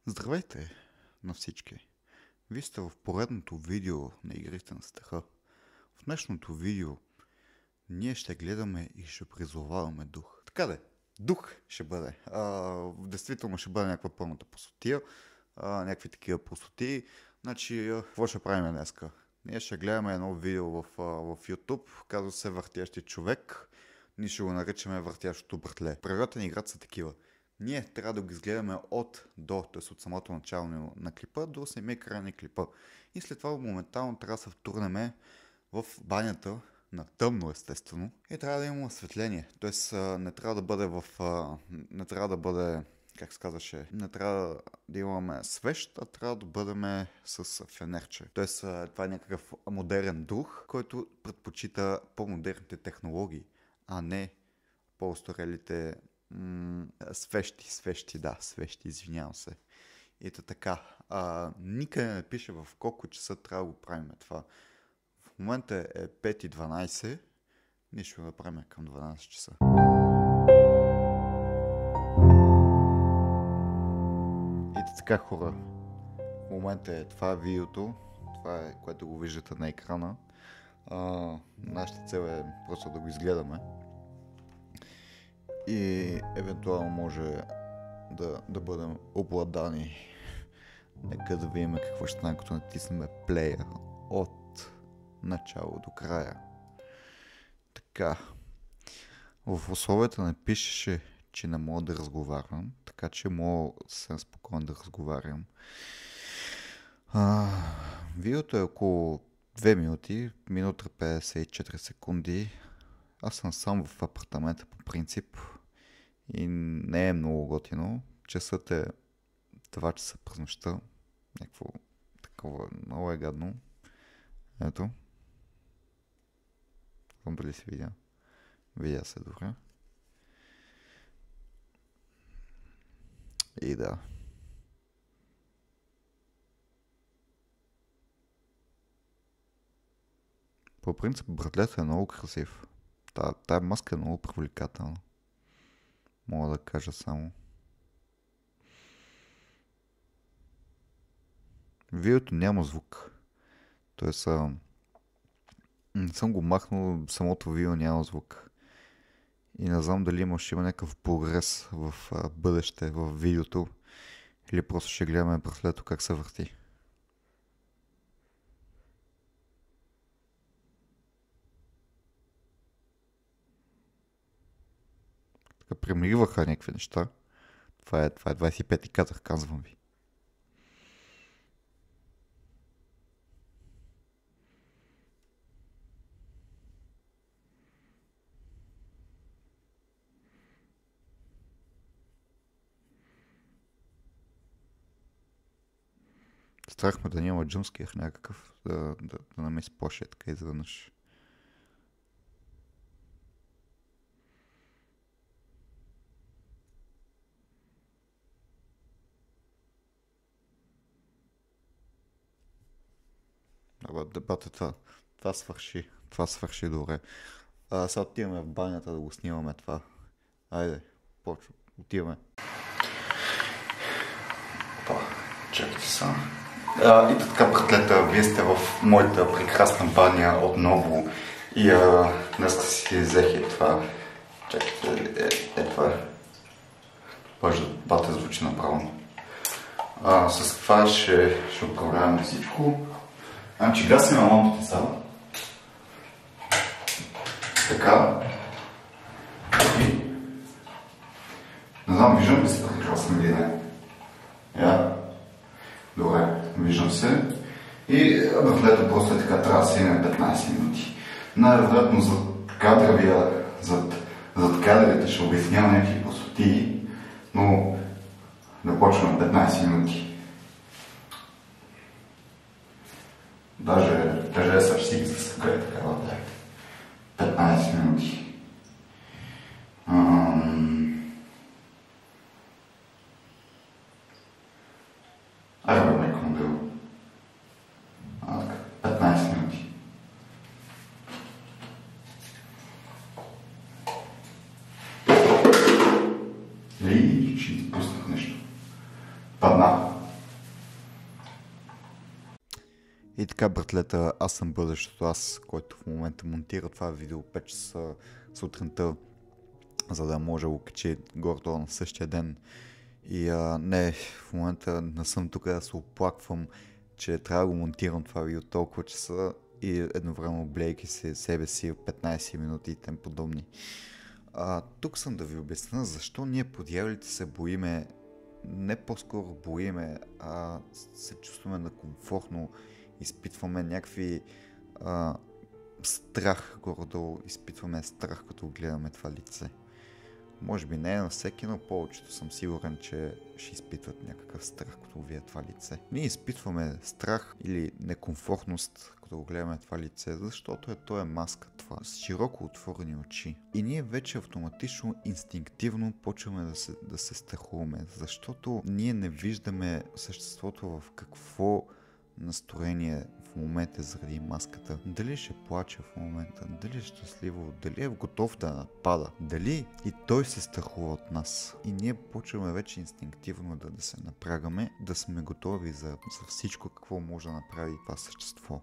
Здравейте на всички! Вие сте в поредното видео на Игрите на страха. В днешното видео ние ще гледаме и ще призоваваме дух. Така де, дух ще бъде. Действително ще бъде някаква пълната пусотия, някакви такива пусотии. Значи, какво ще правим днеска? Ние ще гледаме едно видео в YouTube, казва се Въртящи човек. Ние ще го наричаме Въртящото братле. Правилата на играта са такива. Ние трябва да го изгледаме от до, т.е. от самото начало на клипа до самия край на клипа. И след това моментално трябва да се втурнем в банята на тъмно, естествено. И трябва да има осветление. Т.е. не трябва да бъде не трябва да бъде, как се казваше, не трябва да имаме свещ, а трябва да бъдем с фенерче. Т.е. това е някакъв модерен дух, който предпочита по-модерните технологии, а не по-остарелите свещи, извинявам се. Ето така. Никъде не пише в колко часа трябва да го правим това. В момента е 5:12. Ние ще го направим към 12 часа. Ето така, хора. В момента това е видеото. Това е, което го виждате на екрана. Нашата цел е просто да го изгледаме. И евентуално може да бъдем обладани. Нека да видим какво ще стане, като натиснем плея от начало до края. Така. В условията не пишеше, че не мога да разговарям, така че мога съвсем спокойно да разговарям. Видеото е около 2 минути, минута 54 секунди. Аз съм сам в апартамента по принцип и не е много готино. Часът е 2 часа през нощта. Някакво такова, много е гадно. Ето. Знам дали се видя. Видя се добре. И да. По принцип братлето е много красив. Тая маска е много привлекателна. Мога да кажа само. Видеото няма звук. Тоест, не съм го махнал, самото видео няма звук. И не знам дали ще има някакъв прогрес в бъдеще в видеото. Или просто ще гледаме братлето как се върти. Премигваха някакви неща. Това е 25-ти кадър, казвам ви. Страх ме да няма джумскер някакъв, да не ме изплаши така изведнъж. Дебата това свърши добре. Сега отиваме в банята да го снимаме това. Айде, отиваме. Чакайте сега. И така, братлета, вие сте в моята прекрасна баня отново. И днес си взех това. Чакайте, това. Бата звучи направо. С това ще управляваме всичко. Значи гасим лампите сега. Така. И... Не знам, виждам ли се прекрасно или не? Добре, виждам се. И братлето просто е така, трябва да се има 15 минути. Най-вероятно зад кадрите ще обяснявам някакви пустотии, но да почвам 15 минути. Даже е съвсем за сега е такава, 15 минути. Айде бе, майко мобил. 15 минути. Или ще изпуснах нещо. Падна. И така, братлета, аз съм бъдещето аз, който в момента монтира това видео 5 часа сутринта, за да може да го качи горе на същия ден. И не, в момента не съм тук да се оплаквам, че трябва да го монтирам това видео толкова часа и едновременно блейки себе си 15 минути и тем подобни. Тук съм да ви обясня защо ние подявалите се боиме, не по-скоро боиме, а се чувстваме некомфортно, изпитваме някакви страх, горе-долу изпитваме страх, като гледаме това лице. Може би не е на всеки, но повечето съм сигурен, че ще изпитват някакъв страх, като видят това лице. Ние изпитваме страх или некомфортност, като гледаме това лице, защото то е маска това, с широко отворени очи. И ние вече автоматично, инстинктивно почваме да се страхуваме, защото ние не виждаме съществото в какво настроение в момента заради маската. Дали ще плаче в момента, дали е щастливо, дали е готов да напада, дали и той се страхува от нас. И ние почваме вече инстинктивно да се напрягаме, да сме готови за всичко, какво може да направи това същество.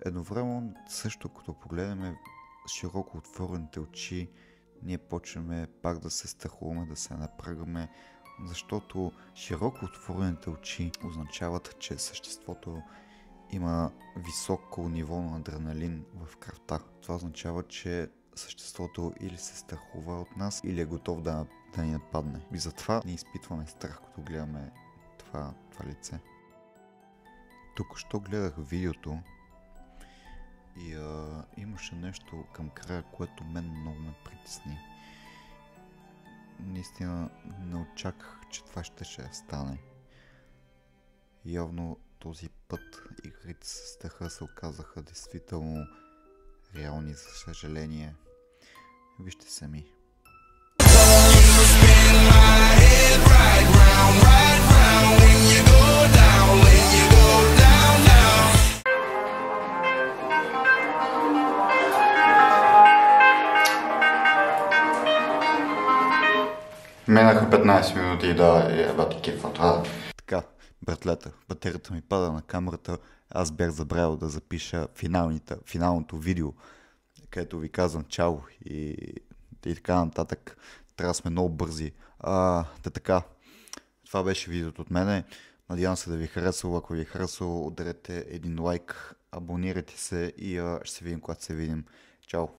Едновременно също, като погледаме широко отворените очи, ние почваме пак да се страхуваме, да се напрягаме, защото широко отворените очи означават, че съществото има високо ниво на адреналин в кръвта. Това означава, че съществото или се страхува от нас, или е готов да ни нападне. И затова ние изпитваме страх, като гледаме това лице. Тук що гледах видеото и имаше нещо към края, което мен много ме притесни. Наистина не очаквах, че това ще стане. Явно този път игрите с страха се оказаха действително реални, за съжаление. Вижте сами. Минаха 15 минути и бати кефа това. Така, братлета, батерията ми пада на камерата. Аз бях забравил да запиша финалното видео, където ви казвам чао и така нататък. Трябва да сме много бързи. Така, това беше видеото от мене. Надявам се да ви харесало. Ако ви е харесало, ударете един лайк, абонирайте се и ще се видим, когато се видим. Чао!